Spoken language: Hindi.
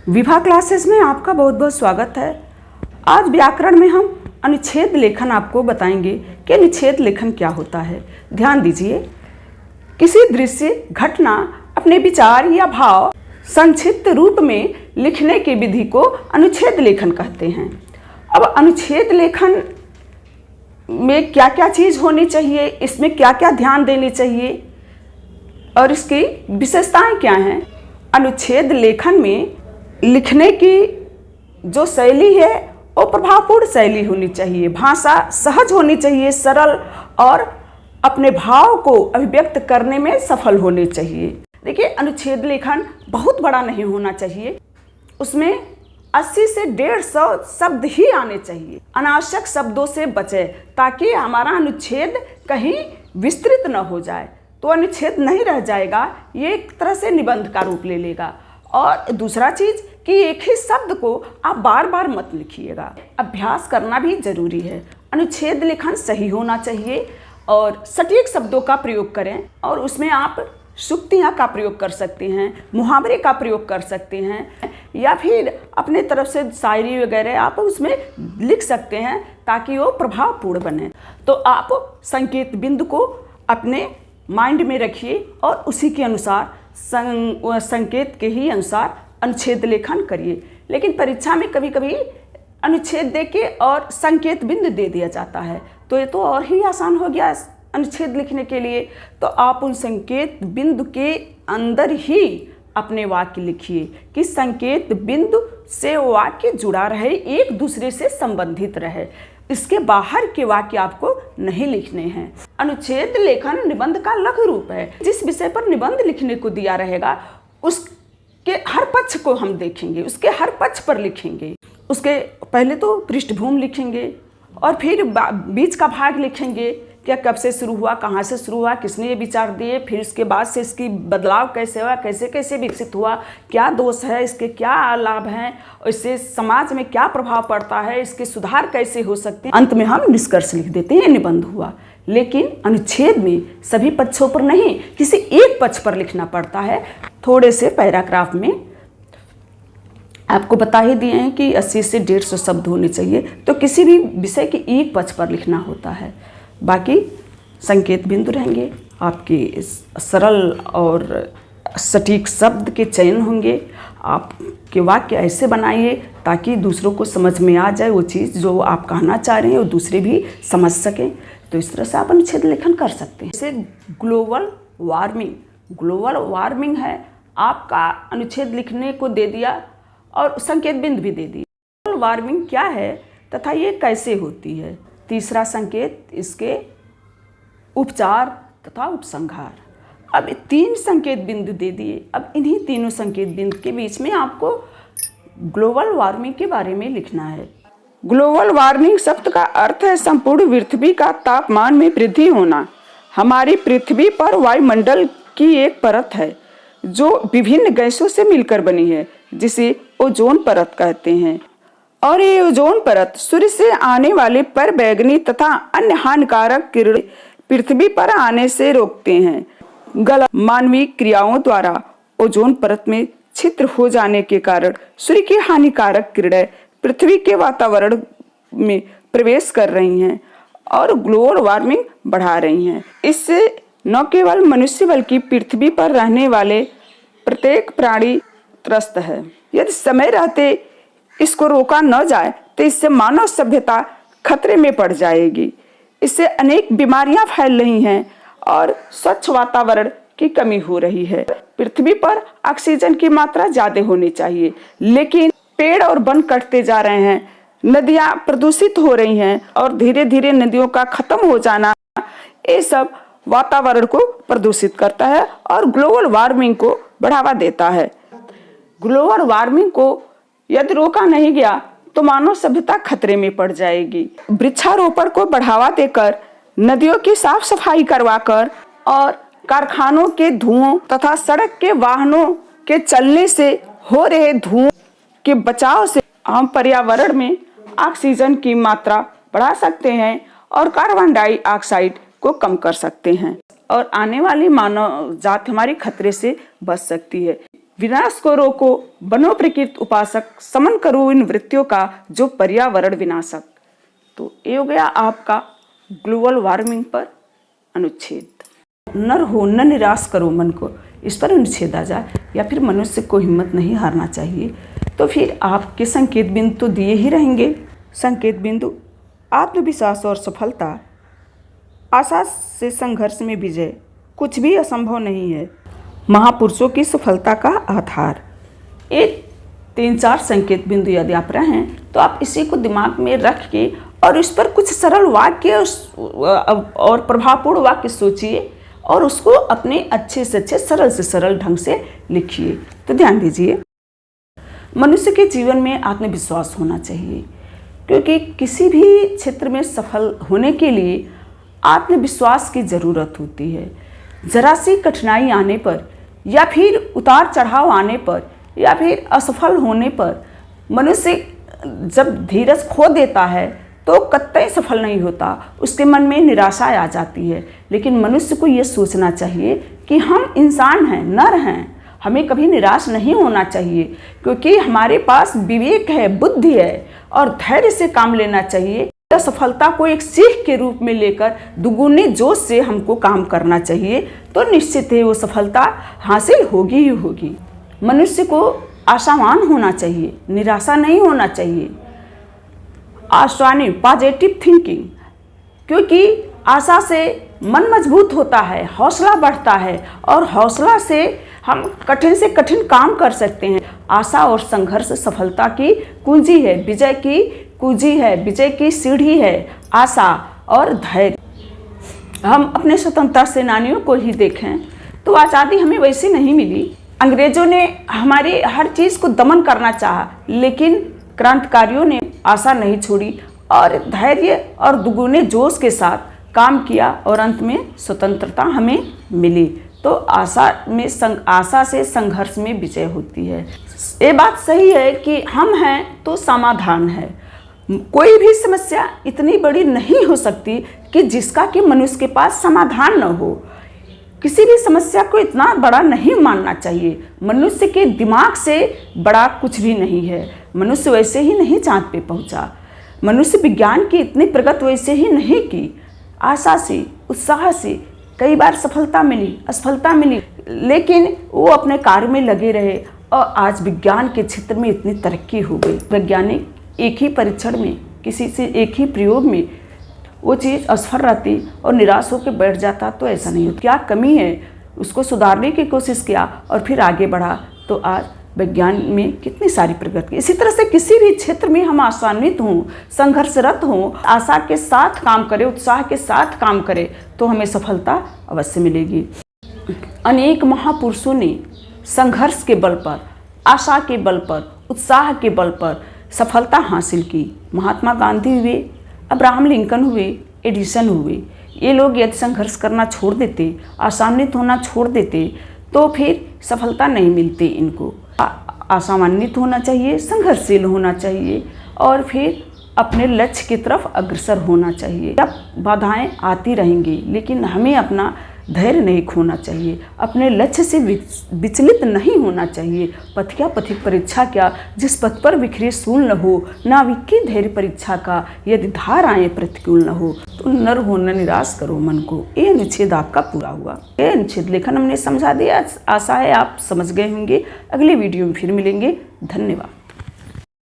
विभा क्लासेस में आपका बहुत बहुत स्वागत है। आज व्याकरण में हम अनुच्छेद लेखन आपको बताएंगे कि अनुच्छेद लेखन क्या होता है। ध्यान दीजिए, किसी दृश्य, घटना, अपने विचार या भाव संक्षिप्त रूप में लिखने की विधि को अनुच्छेद लेखन कहते हैं। अब अनुच्छेद लेखन में क्या क्या चीज़ होनी चाहिए, इसमें क्या क्या ध्यान देनी चाहिए और इसकी विशेषताएं क्या हैं। अनुच्छेद लेखन में लिखने की जो शैली है वो प्रभावपूर्ण शैली होनी चाहिए, भाषा सहज होनी चाहिए, सरल और अपने भाव को अभिव्यक्त करने में सफल होने चाहिए। देखिए, अनुच्छेद लेखन बहुत बड़ा नहीं होना चाहिए, उसमें 80 से 150 शब्द ही आने चाहिए। अनावश्यक शब्दों से बचे ताकि हमारा अनुच्छेद कहीं विस्तृत न हो जाए, तो अनुच्छेद नहीं रह जाएगा, ये एक तरह से निबंध का रूप ले लेगा। और दूसरा चीज़ कि एक ही शब्द को आप बार बार मत लिखिएगा, अभ्यास करना भी जरूरी है। अनुच्छेद लेखन सही होना चाहिए और सटीक शब्दों का प्रयोग करें, और उसमें आप सूक्तियाँ का प्रयोग कर सकते हैं, मुहावरे का प्रयोग कर सकते हैं, या फिर अपने तरफ से शायरी वगैरह आप उसमें लिख सकते हैं ताकि वो प्रभावपूर्ण बने। तो आप संकेत बिंदु को अपने माइंड में रखिए और उसी के अनुसार संकेत के ही अनुसार अनुच्छेद लेखन करिए। लेकिन परीक्षा में कभी कभी अनुच्छेद दे के और संकेत बिंदु दे दिया जाता है, तो ये तो और ही आसान हो गया अनुच्छेद लिखने के लिए। तो आप उन संकेत बिंदु के अंदर ही अपने वाक्य लिखिए कि संकेत बिंदु से वाक्य जुड़ा रहे, एक दूसरे से संबंधित रहे। इसके बाहर के वाक्य आपको नहीं लिखने हैं। अनुच्छेद लेखन निबंध का लघु रूप है। जिस विषय पर निबंध लिखने को दिया रहेगा उसके हर पक्ष को हम देखेंगे, उसके हर पक्ष पर लिखेंगे। उसके पहले तो पृष्ठभूमि लिखेंगे और फिर बीच का भाग लिखेंगे, क्या कब से शुरू हुआ, कहाँ से शुरू हुआ, किसने ये विचार दिए, फिर उसके बाद से इसकी बदलाव कैसे हुआ, कैसे कैसे विकसित हुआ, क्या दोष है, इसके क्या लाभ हैं, इससे समाज में क्या प्रभाव पड़ता है, इसके सुधार कैसे हो सकते हैं। अंत में हम निष्कर्ष लिख देते हैं, निबंध हुआ। लेकिन अनुच्छेद में सभी पक्षों पर नहीं, किसी एक पक्ष पर लिखना पड़ता है। थोड़े से पैराग्राफ में आपको बता ही दिए हैं कि 80 से 150 शब्द होने चाहिए, तो किसी भी विषय के एक पक्ष पर लिखना होता है। बाकी संकेत बिंदु रहेंगे, आपके सरल और सटीक शब्द के चयन होंगे। आपके वाक्य ऐसे बनाइए ताकि दूसरों को समझ में आ जाए वो चीज़ जो आप कहना चाह रहे हैं और दूसरे भी समझ सकें। तो इस तरह से आप अनुच्छेद लेखन कर सकते हैं। जैसे ग्लोबल वार्मिंग है, आपका अनुच्छेद लिखने को दे दिया और संकेत बिंदु भी दे दिया। ग्लोबल वार्मिंग क्या है तथा ये कैसे होती है। तीसरा संकेत, इसके उपचार तथा उपसंहार। अब 3 संकेत बिंदु दे दिए। अब इन्हीं तीनों संकेत बिंदु के बीच में आपको ग्लोबल वार्मिंग के बारे में लिखना है। ग्लोबल वार्मिंग शब्द का अर्थ है संपूर्ण पृथ्वी का तापमान में वृद्धि होना। हमारी पृथ्वी पर वायुमंडल की एक परत है जो विभिन्न गैसों से मिलकर बनी है, जिसे ओजोन परत कहते हैं। और ये ओजोन परत सूर्य से आने वाले परबैंगनी तथा अन्य हानिकारक किरण पृथ्वी पर आने से रोकते हैं। गलत मानवीय क्रियाओं द्वारा ओजोन परत में छिद्र हो जाने के कारण सूर्य की हानिकारक किरणें पृथ्वी के वातावरण में प्रवेश कर रही हैं और ग्लोबल वार्मिंग बढ़ा रही हैं। इससे न केवल मनुष्य बल्कि पृथ्वी पर रहने वाले प्रत्येक प्राणी त्रस्त है। यदि समय रहते इसको रोका न जाए तो इससे मानव सभ्यता खतरे में पड़ जाएगी। इससे अनेक बीमारियां फैल रही हैं और स्वच्छ वातावरण की कमी हो रही है। पृथ्वी पर ऑक्सीजन की मात्रा ज्यादा होनी चाहिए, लेकिन पेड़ और वन कटते जा रहे हैं, नदियां प्रदूषित हो रही हैं और धीरे धीरे नदियों का खत्म हो जाना, ये सब वातावरण को प्रदूषित करता है और ग्लोबल वार्मिंग को बढ़ावा देता है। ग्लोबल वार्मिंग को यदि रोका नहीं गया तो मानव सभ्यता खतरे में पड़ जाएगी। वृक्षारोपण को बढ़ावा देकर, नदियों की साफ सफाई करवाकर और कारखानों के धुओं तथा सड़क के वाहनों के चलने से हो रहे धुओं के बचाव से हम पर्यावरण में ऑक्सीजन की मात्रा बढ़ा सकते हैं और कार्बन डाइऑक्साइड को कम कर सकते हैं और आने वाली मानव जात हमारी खतरे से बच सकती है। विनाश को रोको, बनो प्रकृति उपासक, समन करो इन वृत्तियों का जो पर्यावरण विनाशक। तो ये हो गया आपका ग्लोबल वार्मिंग पर अनुच्छेद। नर हो न निराश करो मन को, इस पर अनुच्छेद आ जाए। या फिर मनुष्य को हिम्मत नहीं हारना चाहिए। तो फिर आपके संकेत बिंदु तो दिए ही रहेंगे। संकेत बिंदु: आत्मविश्वास और सफलता, आशा से संघर्ष में विजय, कुछ भी असंभव नहीं है, महापुरुषों की सफलता का आधार। ये 3-4 संकेत बिंदु यदि आप रहे हैं तो आप इसी को दिमाग में रख के और इस पर कुछ सरल वाक्य और प्रभावपूर्ण वाक्य सोचिए और उसको अपने अच्छे से अच्छे सरल से सरल ढंग से लिखिए। तो ध्यान दीजिए, मनुष्य के जीवन में आत्मविश्वास होना चाहिए, क्योंकि किसी भी क्षेत्र में सफल होने के लिए आत्मविश्वास की ज़रूरत होती है। जरा सी कठिनाई आने पर या फिर उतार चढ़ाव आने पर या फिर असफल होने पर मनुष्य जब धीरज खो देता है तो कतई सफल नहीं होता, उसके मन में निराशा आ जाती है। लेकिन मनुष्य को ये सोचना चाहिए कि हम इंसान हैं, नर हैं, हमें कभी निराश नहीं होना चाहिए, क्योंकि हमारे पास विवेक है, बुद्धि है और धैर्य से काम लेना चाहिए। सफलता को एक सीख के रूप में लेकर दुगुने जोश से हमको काम करना चाहिए, तो निश्चित है वो सफलता हासिल होगी ही होगी। मनुष्य को आशावान होना चाहिए, निराशा नहीं होना चाहिए। आशावानी, पॉजिटिव थिंकिंग, क्योंकि आशा से मन मजबूत होता है, हौसला बढ़ता है और हौसला से हम कठिन से कठिन काम कर सकते हैं। आशा और संघर्ष सफलता की कुंजी है, विजय की कुंजी है, विजय की सीढ़ी है आशा और धैर्य। हम अपने स्वतंत्रता सेनानियों को ही देखें तो आज़ादी हमें वैसी नहीं मिली। अंग्रेजों ने हमारे हर चीज़ को दमन करना चाहा, लेकिन क्रांतिकारियों ने आशा नहीं छोड़ी और धैर्य और दुगुने जोश के साथ काम किया और अंत में स्वतंत्रता हमें मिली। तो आशा से संघर्ष में विजय होती है। ये बात सही है कि हम हैं तो समाधान है। कोई भी समस्या इतनी बड़ी नहीं हो सकती कि जिसका कि मनुष्य के पास समाधान न हो। किसी भी समस्या को इतना बड़ा नहीं मानना चाहिए। मनुष्य के दिमाग से बड़ा कुछ भी नहीं है। मनुष्य वैसे ही नहीं चाँद पे पहुंचा। मनुष्य विज्ञान की इतनी प्रगति वैसे ही नहीं की। आशा से, उत्साह से कई बार सफलता मिली, असफलता मिली, लेकिन वो अपने कार्य में लगे रहे और आज विज्ञान के क्षेत्र में इतनी तरक्की हो गई। वैज्ञानिक एक ही परीक्षण में, किसी से एक ही प्रयोग में वो चीज़ असफल रहती और निराश होकर बैठ जाता तो ऐसा नहीं होता। क्या कमी है उसको सुधारने की कोशिश किया और फिर आगे बढ़ा तो आज विज्ञान में कितनी सारी प्रगति। इसी तरह से किसी भी क्षेत्र में हम आशान्वित हों, संघर्षरत हों, आशा के साथ काम करें, उत्साह के साथ काम करें तो हमें सफलता अवश्य मिलेगी। अनेक महापुरुषों ने संघर्ष के बल पर, आशा के बल पर, उत्साह के बल पर सफलता हासिल की। महात्मा गांधी हुए, अब्राहम लिंकन हुए, एडिसन हुए। ये लोग यदि संघर्ष करना छोड़ देते, आशान्वित होना छोड़ देते तो फिर सफलता नहीं मिलती इनको। आशान्वित होना चाहिए, संघर्षशील होना चाहिए और फिर अपने लक्ष्य की तरफ अग्रसर होना चाहिए। अब बाधाएं आती रहेंगी, लेकिन हमें अपना धैर्य नहीं खोना चाहिए, अपने लक्ष्य से विचलित नहीं होना चाहिए। पथ क्या पथिक परीक्षा क्या, जिस पथ पर बिखरे सूल न हो, नाविक की धैर्य परीक्षा का, यदि धाराएं प्रतिकूल न हो तो नर हो न निराश करो मन को। ये अनुच्छेद आपका पूरा हुआ। ये अनुच्छेद लेखन हमने समझा दिया। आशा है आप समझ गए होंगे। अगले वीडियो में फिर मिलेंगे। धन्यवाद।